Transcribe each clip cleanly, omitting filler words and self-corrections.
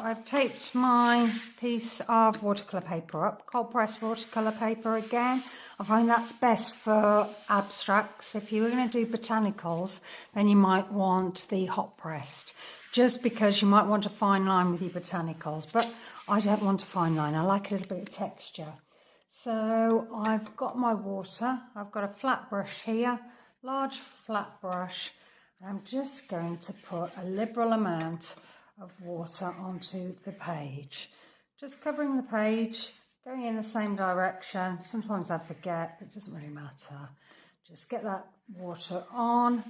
I've taped my piece of watercolour paper up, cold pressed watercolour paper again. I find that's best for abstracts. If you were going to do botanicals, then you might want the hot pressed, just because you might want a fine line with your botanicals, but I don't want a fine line. I like a little bit of texture. So I've got my water, I've got a flat brush here, large flat brush, and I'm just going to put a liberal amount of water onto the page. Just covering the page, going in the same direction. Sometimes I forget, it doesn't really matter. Just get that water on,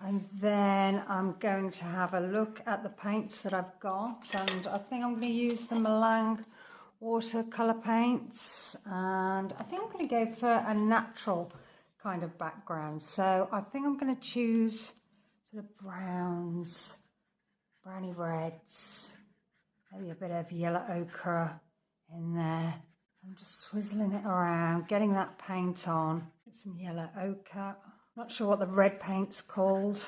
and then I'm going to have a look at the paints that I've got, and I think I'm going to use the Meiliang Watercolor paints, and I think I'm going to go for a natural kind of background. So I think I'm going to choose sort of browns, browny reds, maybe a bit of yellow ochre in there. I'm just swizzling it around, getting that paint on. Get some yellow ochre. Not sure what the red paint's called.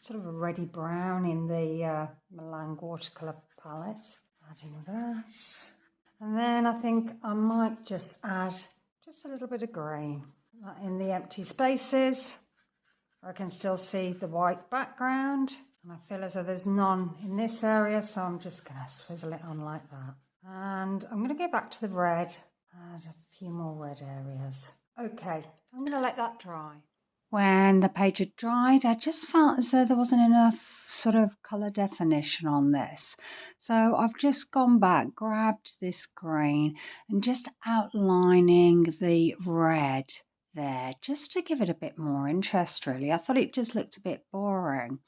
Sort of a reddy brown in the Meiliang Watercolor palette. Adding that. And then I think I might just add just a little bit of green in the empty spaces where I can still see the white background. And I feel as though there's none in this area, so I'm just going to swizzle it on like that. And I'm going to go back to the red, add a few more red areas. Okay, I'm going to let that dry. When the page had dried, I just felt as though there wasn't enough sort of colour definition on this. So I've just gone back, grabbed this green and just outlining the red there, just to give it a bit more interest really. I thought it just looked a bit boring.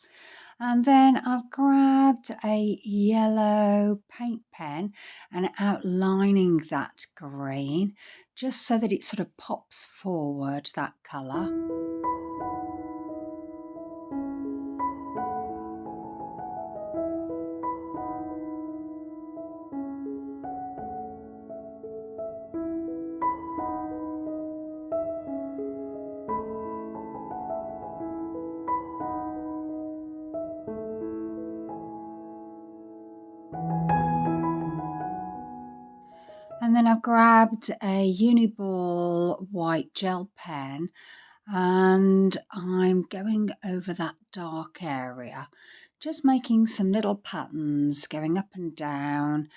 And then I've grabbed a yellow paint pen and outlining that green, just so that it sort of pops forward, that colour. And then I've grabbed a Uniball white gel pen and I'm going over that dark area, just making some little patterns going up and down,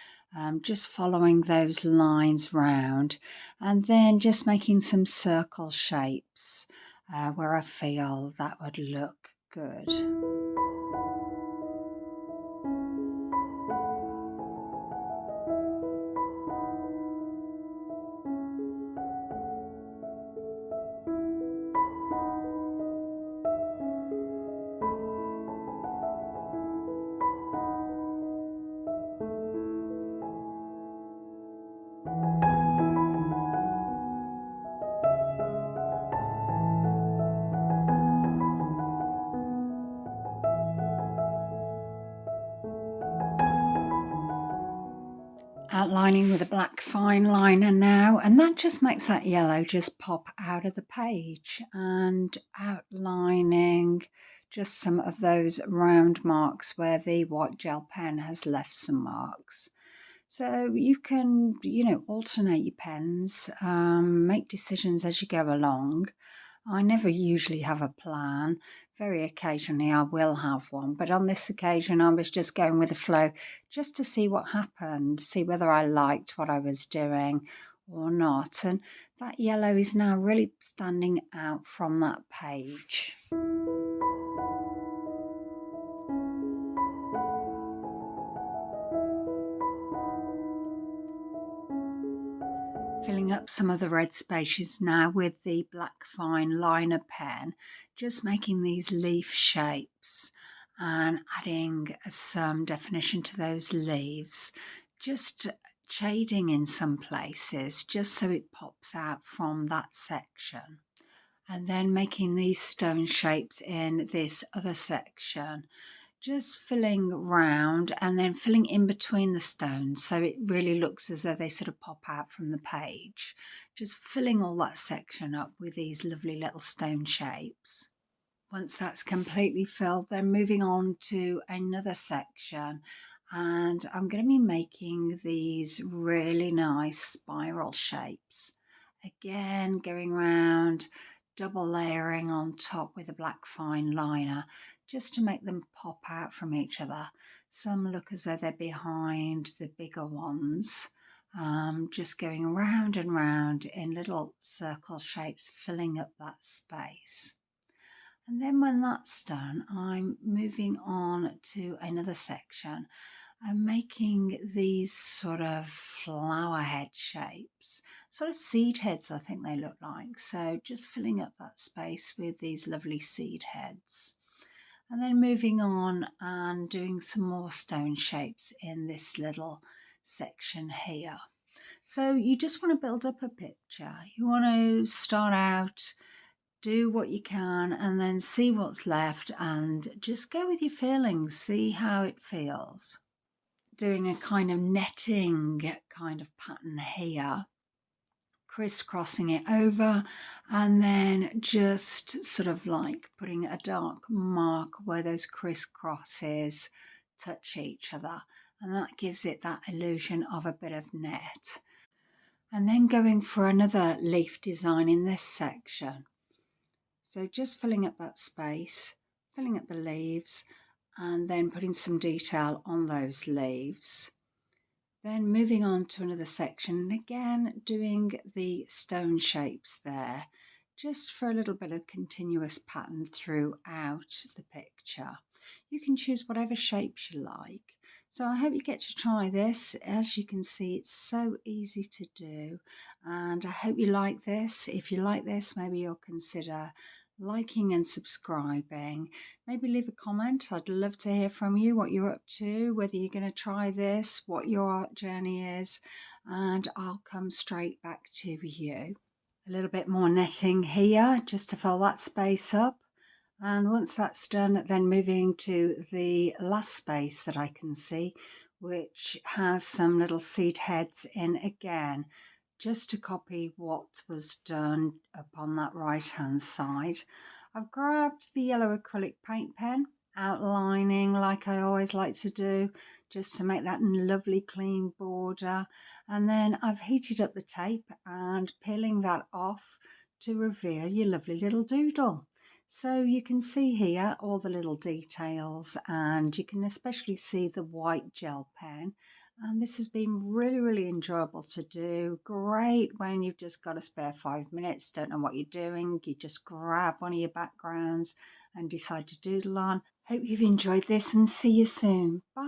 just following those lines round, and then just making some circle shapes where I feel that would look good. Outlining with a black fine liner now, and that just makes that yellow just pop out of the page, and outlining just some of those round marks where the white gel pen has left some marks. So you can, alternate your pens, make decisions as you go along. I never usually have a plan. Very occasionally I will have one, but on this occasion I was just going with the flow, just to see what happened, see whether I liked what I was doing or not. And that yellow is now really standing out from that page. Filling up some of the red spaces now with the black fine liner pen, just making these leaf shapes and adding some definition to those leaves, just shading in some places just so it pops out from that section, and then making these stone shapes in this other section, just filling round and then filling in between the stones so it really looks as though they sort of pop out from the page. Just filling all that section up with these lovely little stone shapes. Once that's completely filled, then moving on to another section and I'm going to be making these really nice spiral shapes. Again, going around, double layering on top with a black fine liner just to make them pop out from each other. Some look as though they're behind the bigger ones. Just going round and round in little circle shapes, filling up that space. And then when that's done, I'm moving on to another section. I'm making these sort of flower head shapes, sort of seed heads, I think they look like. So just filling up that space with these lovely seed heads. And then moving on and doing some more stone shapes in this little section here. So you just want to build up a picture. You want to start out, do what you can, and then see what's left and just go with your feelings, see how it feels. Doing a kind of netting kind of pattern here, crisscrossing it over, and then just sort of like putting a dark mark where those crisscrosses touch each other, and that gives it that illusion of a bit of net. And then going for another leaf design in this section. So just filling up that space, filling up the leaves, and then putting some detail on those leaves. Then moving on to another section, and again doing the stone shapes there, just for a little bit of continuous pattern throughout the picture. You can choose whatever shapes you like. So I hope you get to try this. As you can see, it's so easy to do, and I hope you like this. If you like this, maybe you'll consider liking and subscribing. Maybe leave a comment. I'd love to hear from you, what you're up to, whether you're going to try this, what your art journey is, and I'll come straight back to you. A little bit more netting here just to fill that space up. And once that's done, then moving to the last space that I can see, which has some little seed heads in again, just to copy what was done upon that right hand side. I've grabbed the yellow acrylic paint pen, outlining like I always like to do, just to make that lovely clean border, and then I've heated up the tape and peeling that off to reveal your lovely little doodle. So you can see here all the little details, and you can especially see the white gel pen. And this has been really enjoyable to do. Great when you've just got a spare 5 minutes, don't know what you're doing. You just grab one of your backgrounds and decide to doodle on. Hope you've enjoyed this, and see you soon. Bye.